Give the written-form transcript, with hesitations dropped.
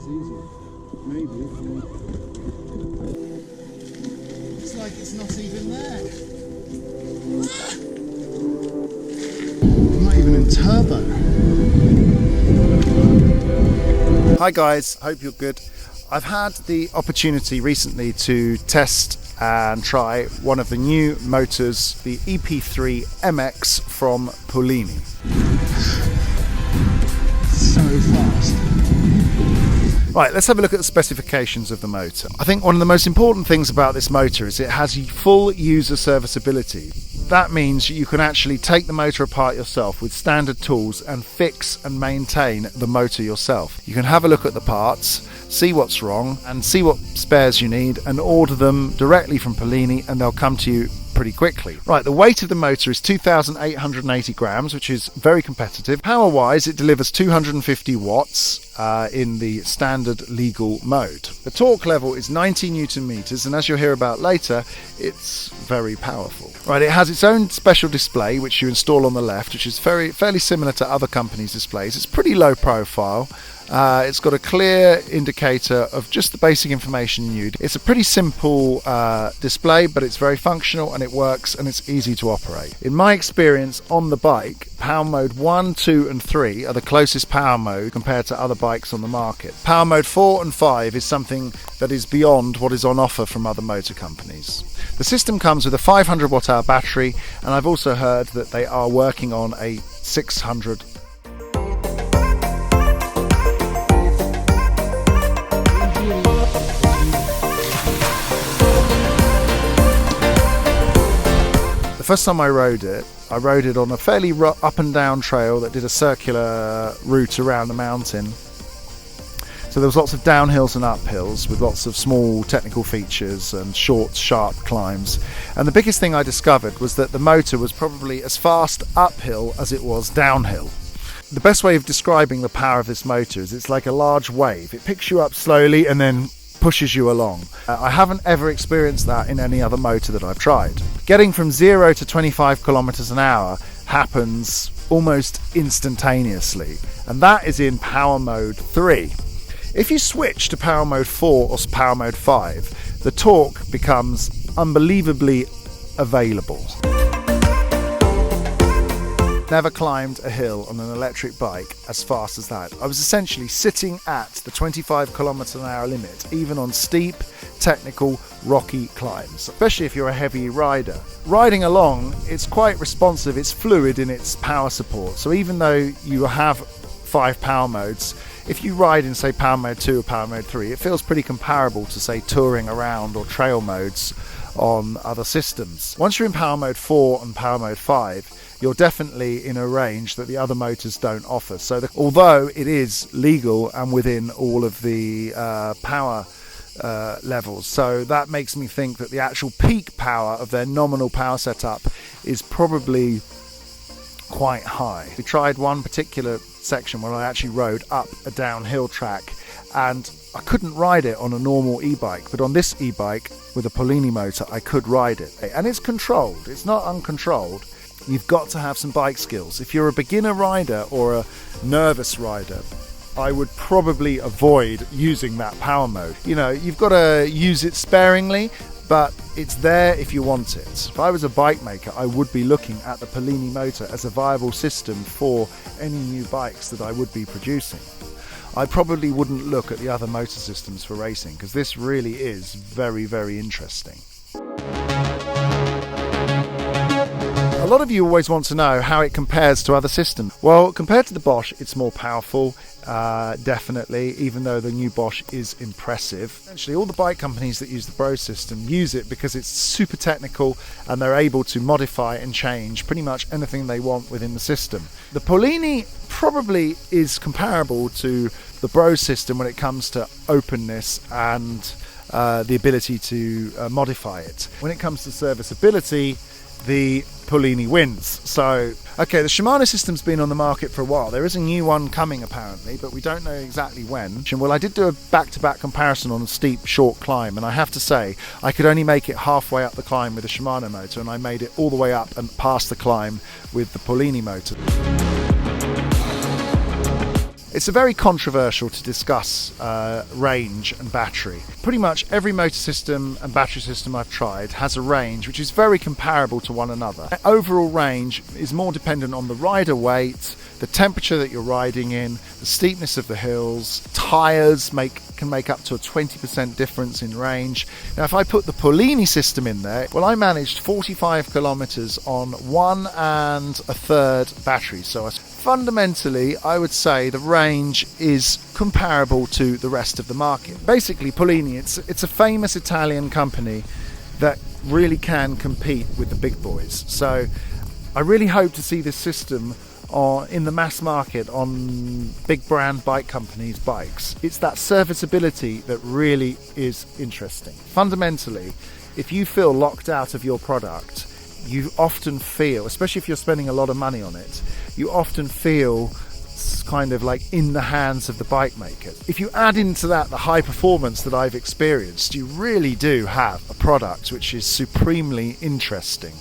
easier. Maybe. It's like it's not even there. Not even in turbo. Hi guys, hope you're good. I've had the opportunity recently to test and try one of the new motors, the E-P3 MX from Polini. So fast. Right, let's have a look at the specifications of the motor. I think one of the most important things about this motor is it has full user serviceability. That means you can actually take the motor apart yourself with standard tools and fix and maintain the motor yourself. You can have a look at the parts, see what's wrong and see what spares you need and order them directly from Polini and they'll come to you pretty quickly. Right, the weight of the motor is 2,880 grams, which is very competitive. Power-wise, it delivers 250 watts in the standard legal mode. The torque level is 90 Newton meters, and as you'll hear about later, it's very powerful. Right, it has its own special display, which you install on the left, which is fairly similar to other companies' displays. It's pretty low profile. It's got a clear indicator of just the basic information you need. It's a pretty simple display, but it's very functional and it works and it's easy to operate. In my experience on the bike, Power Mode 1, 2 and 3 are the closest power mode compared to other bikes on the market. Power Mode 4 and 5 is something that is beyond what is on offer from other motor companies. The system comes with a 500 watt hour battery, and I've also heard that they are working on a 600. The first time I rode it on a fairly up and down trail that did a circular route around the mountain. So there was lots of downhills and uphills with lots of small technical features and short, sharp climbs. And the biggest thing I discovered was that the motor was probably as fast uphill as it was downhill. The best way of describing the power of this motor is it's like a large wave. It picks you up slowly and then pushes you along. I haven't ever experienced that in any other motor that I've tried. Getting from 0 to 25 kilometers an hour happens almost instantaneously, and that is in Power Mode 3. If you switch to Power Mode 4 or Power Mode 5, the torque becomes unbelievably available. Never climbed a hill on an electric bike as fast as that. I was essentially sitting at the 25 km an hour limit, even on steep, technical, rocky climbs, especially if you're a heavy rider. Riding along, it's quite responsive, it's fluid in its power support. So even though you have 5 power modes, if you ride in, say, Power Mode 2 or Power Mode 3, it feels pretty comparable to, say, touring around or trail modes on other systems. Once you're in Power Mode 4 and Power Mode 5, you're definitely in a range that the other motors don't offer. So although it is legal and within all of the power levels, so that makes me think that the actual peak power of their nominal power setup is probably quite high. We tried one particular section where I actually rode up a downhill track and I couldn't ride it on a normal e-bike, but on this e-bike with a Polini motor I could ride it. And it's controlled, it's not uncontrolled. You've got to have some bike skills. If you're a beginner rider or a nervous rider, I would probably avoid using that power mode. You know, you've got to use it sparingly, but it's there if you want it. If I was a bike maker, I would be looking at the Polini motor as a viable system for any new bikes that I would be producing. I probably wouldn't look at the other motor systems for racing, because this really is very, very interesting. A lot of you always want to know how it compares to other systems. Well, compared to the Bosch, it's more powerful, definitely, even though the new Bosch is impressive. Actually, all the bike companies that use the Brose system use it because it's super technical and they're able to modify and change pretty much anything they want within the system. The Polini probably is comparable to the Brose system when it comes to openness and the ability to modify it. When it comes to serviceability, the Polini wins. So, okay, the Shimano system's been on the market for a while. There is a new one coming apparently, but we don't know exactly when. Well, I did do a back-to-back comparison on a steep, short climb, and I have to say, I could only make it halfway up the climb with the Shimano motor, and I made it all the way up and past the climb with the Polini motor. It's a very controversial to discuss range and battery. Pretty much every motor system and battery system I've tried has a range which is very comparable to one another. Overall range is more dependent on the rider weight, the temperature that you're riding in, the steepness of the hills. Tyres can make up to a 20% difference in range. Now if I put the Polini system in there, well, I managed 45 kilometers on 1 1/3 battery. So fundamentally, I would say the range is comparable to the rest of the market. Basically, Polini, it's a famous Italian company that really can compete with the big boys. So I really hope to see this system in the mass market on big brand bike companies' bikes. It's that serviceability that really is interesting. Fundamentally, if you feel locked out of your product, you often feel, especially if you're spending a lot of money on it, you often feel kind of like in the hands of the bike maker. If you add into that the high performance that I've experienced, you really do have a product which is supremely interesting.